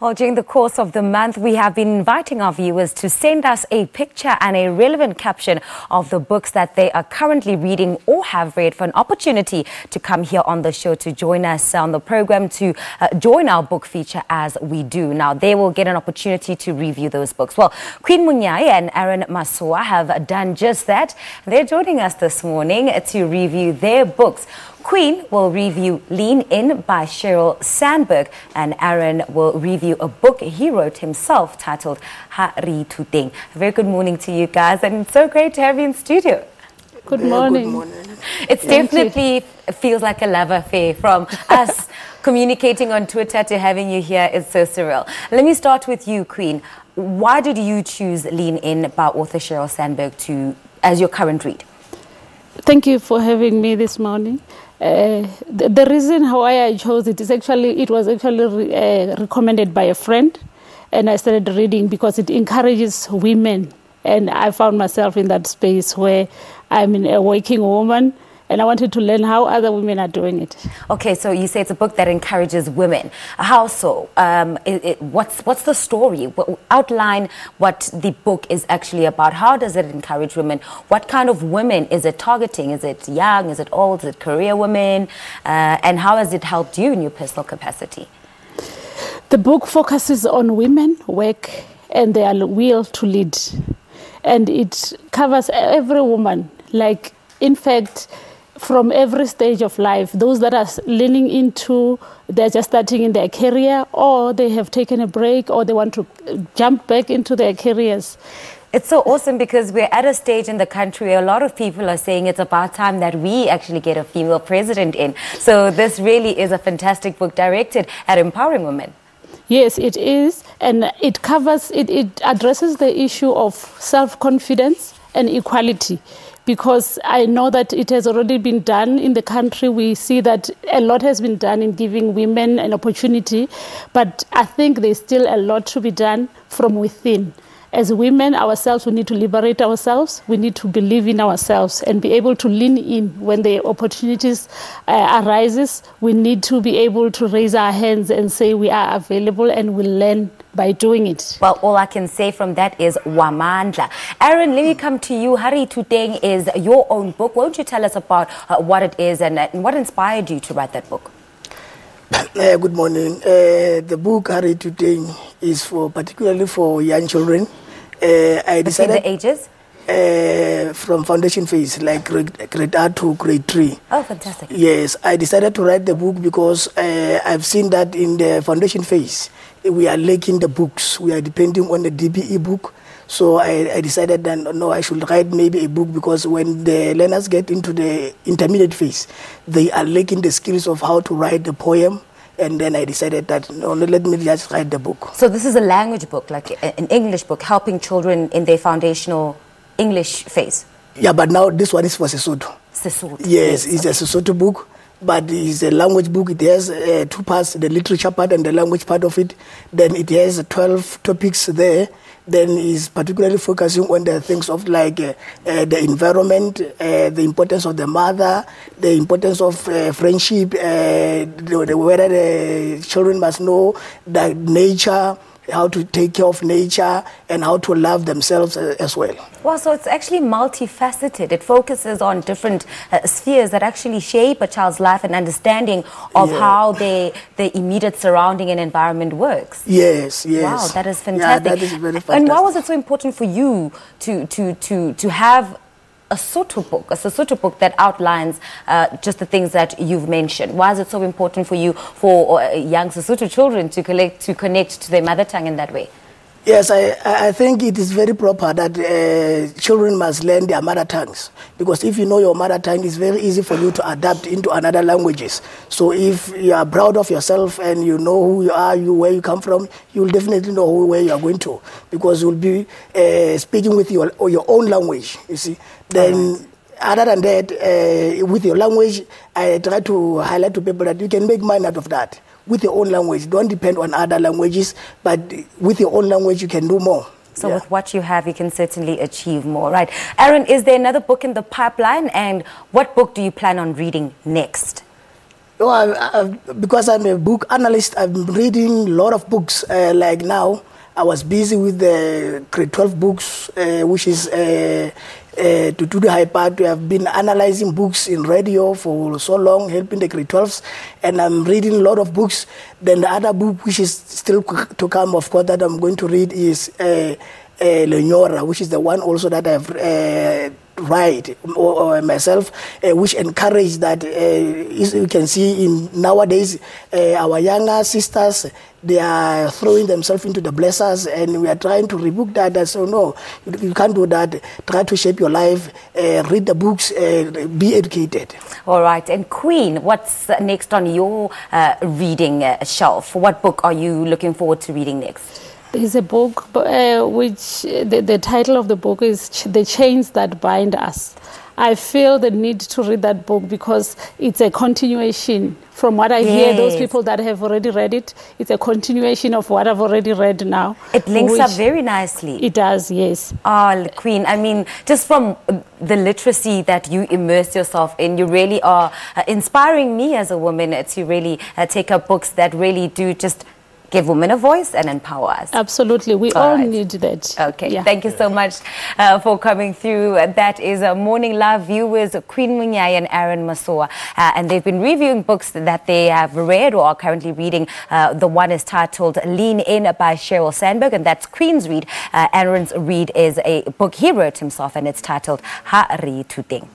Well, during the course of the month, we have been inviting our viewers to send us a picture and a relevant caption of the books that they are currently reading or have read, for an opportunity to come here on the show to join us on the program, to join our book feature as we do. Now, they will get an opportunity to review those books. Well, Queen Munyai and Aaron Masowa have done just that. They're joining us this morning to review their books. Queen will review Lean In by Sheryl Sandberg, and Aaron will review a book he wrote himself titled Ha Re Ithuteng. A very good morning to you guys, and it's so great to have you in studio. Good morning. Good morning. It definitely feels like a love affair, from us communicating on Twitter to having you here. It's so surreal. Let me start with you, Queen. Why did you choose Lean In by author Sheryl Sandberg as your current read? Thank you for having me this morning. The reason why I chose it is it was actually recommended by a friend, and I started reading because it encourages women, and I found myself in that space where I'm a working woman, and I wanted to learn how other women are doing it. Okay, so you say it's a book that encourages women. How so? What's the story? Outline what the book is actually about. How does it encourage women? What kind of women is it targeting? Is it young? Is it old? Is it career women? And how has it helped you in your personal capacity? The book focuses on women, work, and their will to lead. And it covers every woman. Like, in fact, from every stage of life, those that are leaning into, they're just starting in their career, or they have taken a break, or they want to jump back into their careers. It's so awesome because we're at a stage in the country where a lot of people are saying it's about time that we actually get a female president in. So this really is a fantastic book directed at empowering women. Yes, it is. And it addresses the issue of self-confidence and equality. Because I know that it has already been done in the country. We see that a lot has been done in giving women an opportunity, but I think there's still a lot to be done from within. As women ourselves, we need to liberate ourselves. We need to believe in ourselves and be able to lean in when the opportunities arises. We need to be able to raise our hands and say we are available, and we'll learn by doing it. Well, all I can say from that is Wamandla. Aaron, let me come to you. Ha Re Ithuteng is your own book. Won't you tell us about what it is and what inspired you to write that book? Good morning. The book Ha Re Ithuteng is particularly for young children. I decided the ages? From foundation phase, like grade R to grade 3. Oh, fantastic. Yes, I decided to write the book because I've seen that in the foundation phase, we are lacking the books. We are depending on the DBE book. So I decided that, no, I should write maybe a book, because when the learners get into the intermediate phase, they are lacking the skills of how to write the poem. And then I decided that, no, let me just write the book. So this is a language book, like an English book, helping children in their foundational English phase? Yeah, but now this one is for Sesotho. Sesotho. Yes, it's a Sesotho book, but it's a language book. It has 2 parts, the literature part and the language part of it. Then it has 12 topics there. Then is particularly focusing on the things of like the environment, the importance of the mother, the importance of friendship, whether the children must know that nature, how to take care of nature, and how to love themselves as well. Well, so it's actually multifaceted. It focuses on different spheres that actually shape a child's life and understanding of how their immediate surrounding and environment works. Yes, yes. Wow, that is fantastic. Yeah, that is very fantastic. And why was it so important for you to have a Sesotho book that outlines just the things that you've mentioned? Why is it so important for you, for young Sesotho children, to connect to their mother tongue in that way? Yes, I think it is very proper that children must learn their mother tongues, because if you know your mother tongue, it's very easy for you to adapt into another languages. So if you are proud of yourself and you know who you are, where you come from, you'll definitely know where you are going to, because you'll be speaking with your own language, you see. Then other than that, with your language, I try to highlight to people that you can make money out of that. With your own language, don't depend on other languages, but with your own language, you can do more. So with what you have, you can certainly achieve more, right? Aaron, is there another book in the pipeline, and what book do you plan on reading next? Oh, because I'm a book analyst, I'm reading a lot of books. Like now, I was busy with the grade 12 books, which is to do the high part. We have been analyzing books in radio for so long, helping the grade 12s, and I'm reading a lot of books. Then the other book, which is still to come, of course, that I'm going to read is Lenyora, which is the one also that I've write or myself, which encourage that you can see in nowadays our younger sisters, they are throwing themselves into the blessers, and we are trying to rebuke that. So no, you can't do that. Try to shape your life, read the books, be educated. All right. And Queen, what's next on your reading shelf? What book are you looking forward to reading next? There's a book which the title of the book is The Chains That Bind Us. I feel the need to read that book because it's a continuation. From what I hear, those people that have already read it, it's a continuation of what I've already read now. It links up very nicely. It does, yes. Oh, Queen, I mean, just from the literacy that you immerse yourself in, you really are inspiring me as a woman to really take up books that really do just give women a voice and empower us. Absolutely. We all need that. Okay. Yeah. Thank you so much for coming through. That is Morning Love viewers, Queen Munyai and Aaron Masowa. And they've been reviewing books that they have read or are currently reading. The one is titled Lean In by Sheryl Sandberg, and that's Queen's read. Aaron's read is a book he wrote himself, and it's titled Ha Re Ithuteng.